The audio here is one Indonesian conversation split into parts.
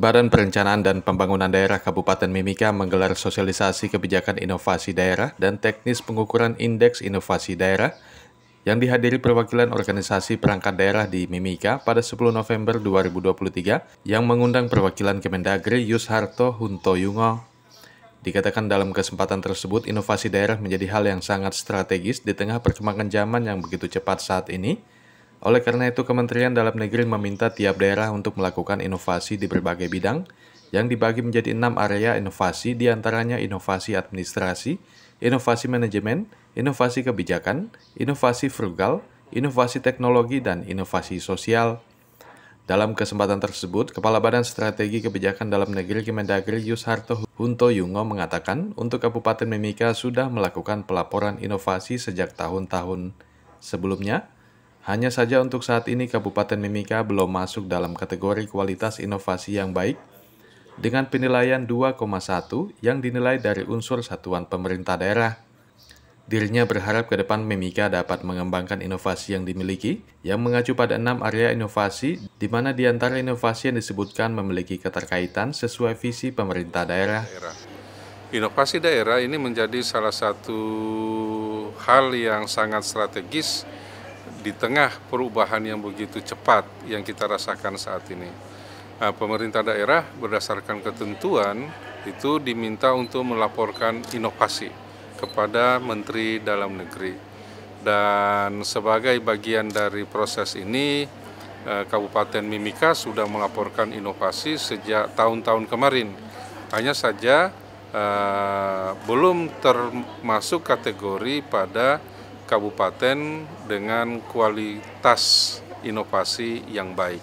Badan Perencanaan dan Pembangunan Daerah Kabupaten Mimika menggelar sosialisasi kebijakan inovasi daerah dan teknis pengukuran indeks inovasi daerah yang dihadiri perwakilan organisasi perangkat daerah di Mimika pada 10 November 2023 yang mengundang perwakilan Kemendagri Yusharto Huntoyungo. Dikatakan dalam kesempatan tersebut, inovasi daerah menjadi hal yang sangat strategis di tengah perkembangan zaman yang begitu cepat saat ini. Oleh karena itu, Kementerian Dalam Negeri meminta tiap daerah untuk melakukan inovasi di berbagai bidang yang dibagi menjadi 6 area inovasi, diantaranya inovasi administrasi, inovasi manajemen, inovasi kebijakan, inovasi frugal, inovasi teknologi, dan inovasi sosial. Dalam kesempatan tersebut, Kepala Badan Strategi Kebijakan Dalam Negeri Kemendagri Yusharto Huntoyungo mengatakan untuk Kabupaten Mimika sudah melakukan pelaporan inovasi sejak tahun-tahun sebelumnya. Hanya saja untuk saat ini Kabupaten Mimika belum masuk dalam kategori kualitas inovasi yang baik dengan penilaian 2,1 yang dinilai dari unsur satuan pemerintah daerah. Dirinya berharap ke depan Mimika dapat mengembangkan inovasi yang dimiliki yang mengacu pada 6 area inovasi di mana di antara inovasi yang disebutkan memiliki keterkaitan sesuai visi pemerintah daerah. Inovasi daerah ini menjadi salah satu hal yang sangat strategis di tengah perubahan yang begitu cepat yang kita rasakan saat ini. Pemerintah daerah berdasarkan ketentuan itu diminta untuk melaporkan inovasi kepada Menteri Dalam Negeri. Dan sebagai bagian dari proses ini, Kabupaten Mimika sudah melaporkan inovasi sejak tahun-tahun kemarin. Hanya saja belum termasuk kategori pada kabupaten dengan kualitas inovasi yang baik.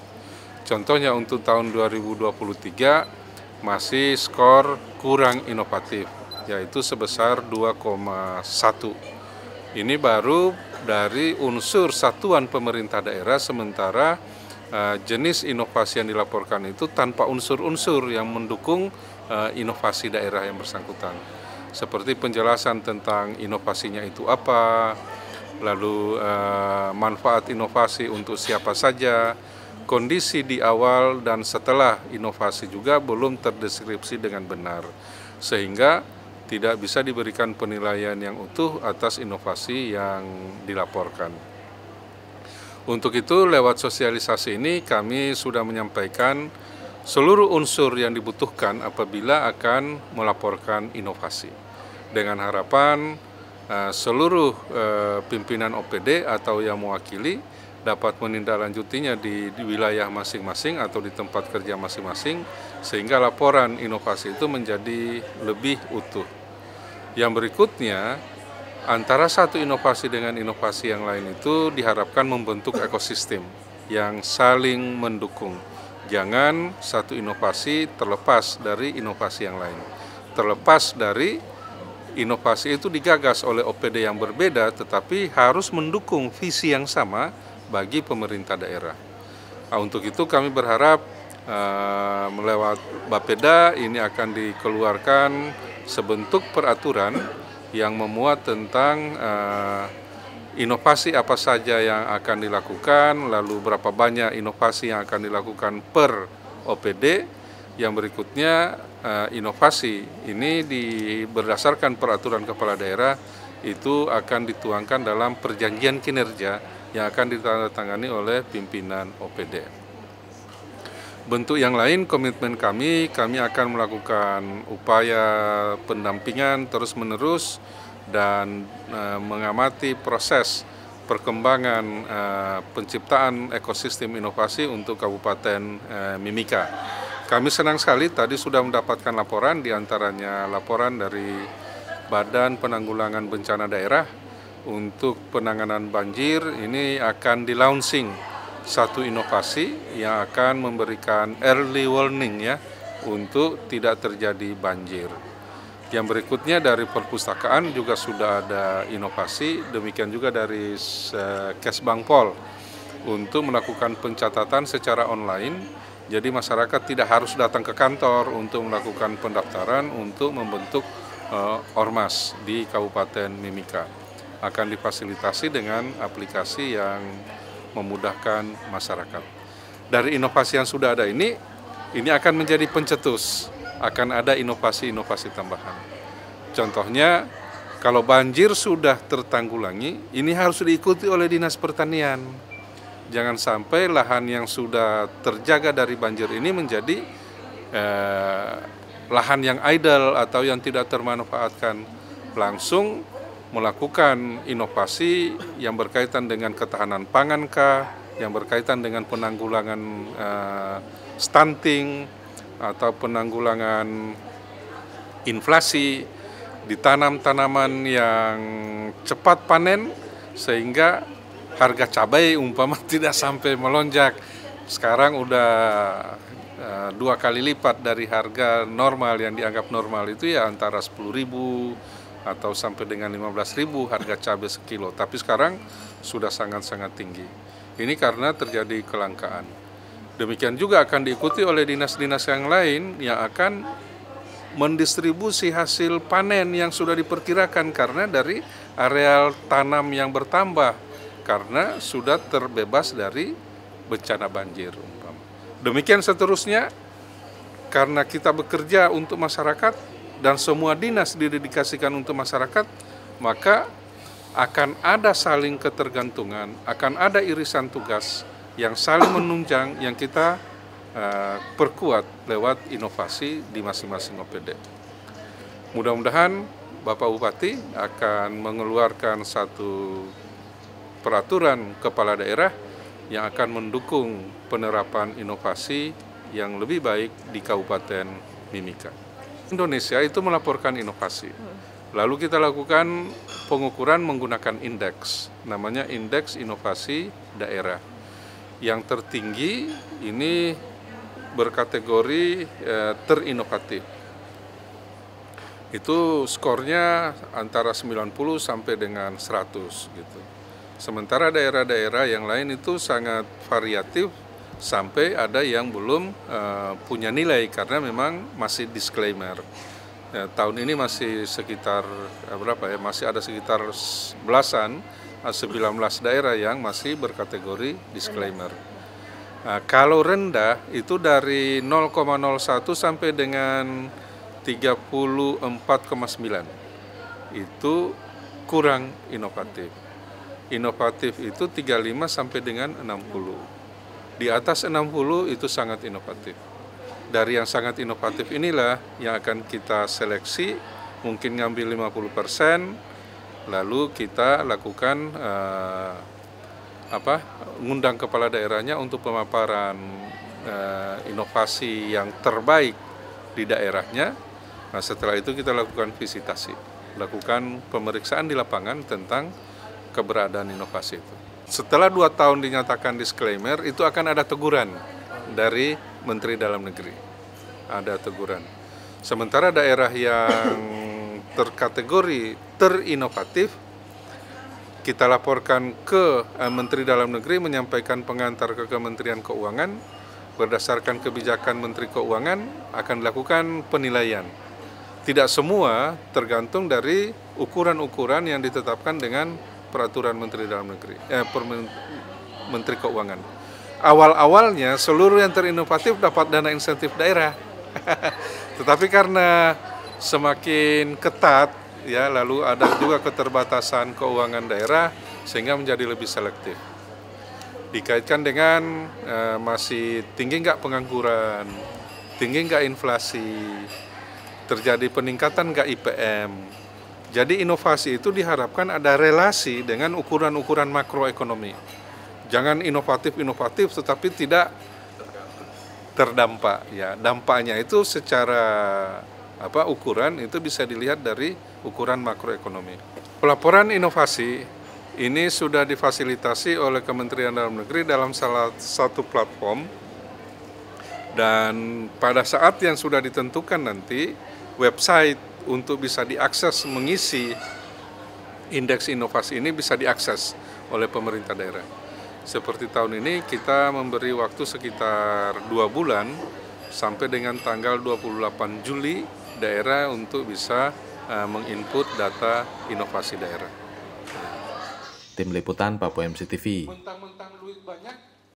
Contohnya untuk tahun 2023 masih skor kurang inovatif, yaitu sebesar 2,1. Ini baru dari unsur satuan pemerintah daerah, sementara jenis inovasi yang dilaporkan itu tanpa unsur-unsur yang mendukung inovasi daerah yang bersangkutan. Seperti penjelasan tentang inovasinya itu apa, lalu manfaat inovasi untuk siapa saja, kondisi di awal dan setelah inovasi juga belum terdeskripsi dengan benar, sehingga tidak bisa diberikan penilaian yang utuh atas inovasi yang dilaporkan. Untuk itu, lewat sosialisasi ini kami sudah menyampaikan seluruh unsur yang dibutuhkan apabila akan melaporkan inovasi. Dengan harapan seluruh pimpinan OPD atau yang mewakili dapat menindaklanjutinya di wilayah masing-masing atau di tempat kerja masing-masing, sehingga laporan inovasi itu menjadi lebih utuh. Yang berikutnya, antara satu inovasi dengan inovasi yang lain itu diharapkan membentuk ekosistem yang saling mendukung. Jangan satu inovasi terlepas dari inovasi yang lain. Terlepas dari inovasi itu digagas oleh OPD yang berbeda, tetapi harus mendukung visi yang sama bagi pemerintah daerah. Untuk itu kami berharap melewat Bapeda ini akan dikeluarkan sebentuk peraturan yang memuat tentang inovasi apa saja yang akan dilakukan, lalu berapa banyak inovasi yang akan dilakukan per OPD. Yang berikutnya, inovasi ini berdasarkan peraturan kepala daerah itu akan dituangkan dalam perjanjian kinerja yang akan ditandatangani oleh pimpinan OPD. Bentuk yang lain, komitmen kami akan melakukan upaya pendampingan terus-menerus dan mengamati proses perkembangan penciptaan ekosistem inovasi untuk Kabupaten Mimika. Kami senang sekali tadi sudah mendapatkan laporan, diantaranya laporan dari Badan Penanggulangan Bencana Daerah untuk penanganan banjir. Ini akan di-launching satu inovasi yang akan memberikan early warning ya untuk tidak terjadi banjir. Yang berikutnya dari perpustakaan juga sudah ada inovasi, demikian juga dari Kesbangpol untuk melakukan pencatatan secara online. Jadi masyarakat tidak harus datang ke kantor untuk melakukan pendaftaran untuk membentuk ormas di Kabupaten Mimika. Akan difasilitasi dengan aplikasi yang memudahkan masyarakat. Dari inovasi yang sudah ada ini, ini akan menjadi pencetus, akan ada inovasi-inovasi tambahan. Contohnya, kalau banjir sudah tertanggulangi, ini harus diikuti oleh Dinas Pertanian. Jangan sampai lahan yang sudah terjaga dari banjir ini menjadi lahan yang idle atau yang tidak termanfaatkan. Langsung melakukan inovasi yang berkaitan dengan ketahanan pangan yang berkaitan dengan penanggulangan stunting atau penanggulangan inflasi, ditanam tanaman yang cepat panen sehingga harga cabai umpama tidak sampai melonjak. Sekarang udah 2 kali lipat dari harga normal yang dianggap normal itu ya antara 10.000 atau sampai dengan 15.000 harga cabai sekilo. Tapi sekarang sudah sangat-sangat tinggi. Ini karena terjadi kelangkaan. Demikian juga akan diikuti oleh dinas-dinas yang lain yang akan mendistribusi hasil panen yang sudah diperkirakan karena dari areal tanam yang bertambah karena sudah terbebas dari bencana banjir. Demikian seterusnya, karena kita bekerja untuk masyarakat dan semua dinas didedikasikan untuk masyarakat, maka akan ada saling ketergantungan, akan ada irisan tugas yang saling menunjang yang kita perkuat lewat inovasi di masing-masing OPD. Mudah-mudahan Bapak Bupati akan mengeluarkan satu peraturan kepala daerah yang akan mendukung penerapan inovasi yang lebih baik di Kabupaten Mimika. Indonesia itu melaporkan inovasi. Lalu kita lakukan pengukuran menggunakan indeks, namanya Indeks Inovasi Daerah. Yang tertinggi ini berkategori terinovatif. Itu skornya antara 90 sampai dengan 100 gitu. Sementara daerah-daerah yang lain itu sangat variatif sampai ada yang belum punya nilai karena memang masih disclaimer. Ya, tahun ini masih sekitar masih ada sekitar 19 daerah yang masih berkategori disclaimer. Nah, kalau rendah itu dari 0,01 sampai dengan 34,9 itu kurang inovatif. Inovatif itu 35 sampai dengan 60. Di atas 60 itu sangat inovatif. Dari yang sangat inovatif inilah yang akan kita seleksi, mungkin ngambil 50%, lalu kita lakukan ngundang kepala daerahnya untuk pemaparan inovasi yang terbaik di daerahnya. Nah, setelah itu kita lakukan visitasi, lakukan pemeriksaan di lapangan tentang keberadaan inovasi itu. Setelah 2 tahun dinyatakan disclaimer, itu akan ada teguran dari Menteri Dalam Negeri. Ada teguran. Sementara daerah yang terkategori terinovatif, kita laporkan ke Menteri Dalam Negeri menyampaikan pengantar ke Kementerian Keuangan. Berdasarkan kebijakan Menteri Keuangan akan dilakukan penilaian. Tidak semua tergantung dari ukuran-ukuran yang ditetapkan dengan peraturan Menteri Dalam Negeri, Menteri Keuangan. Awal-awalnya seluruh yang terinovatif dapat dana insentif daerah, tetapi karena semakin ketat, ya lalu ada juga keterbatasan keuangan daerah sehingga menjadi lebih selektif. Dikaitkan dengan masih tinggi nggak pengangguran, tinggi nggak inflasi, terjadi peningkatan nggak IPM. Jadi inovasi itu diharapkan ada relasi dengan ukuran-ukuran makroekonomi. Jangan inovatif tetapi tidak terdampak. Ya, dampaknya itu secara ukuran itu bisa dilihat dari ukuran makroekonomi. Pelaporan inovasi ini sudah difasilitasi oleh Kementerian Dalam Negeri dalam salah satu platform. Dan pada saat yang sudah ditentukan nanti, website untuk bisa diakses mengisi indeks inovasi ini bisa diakses oleh pemerintah daerah. Seperti tahun ini kita memberi waktu sekitar 2 bulan sampai dengan tanggal 28 Juli daerah untuk bisa menginput data inovasi daerah. Tim Liputan Papua MC TV. Mentang-mentang duit banyak,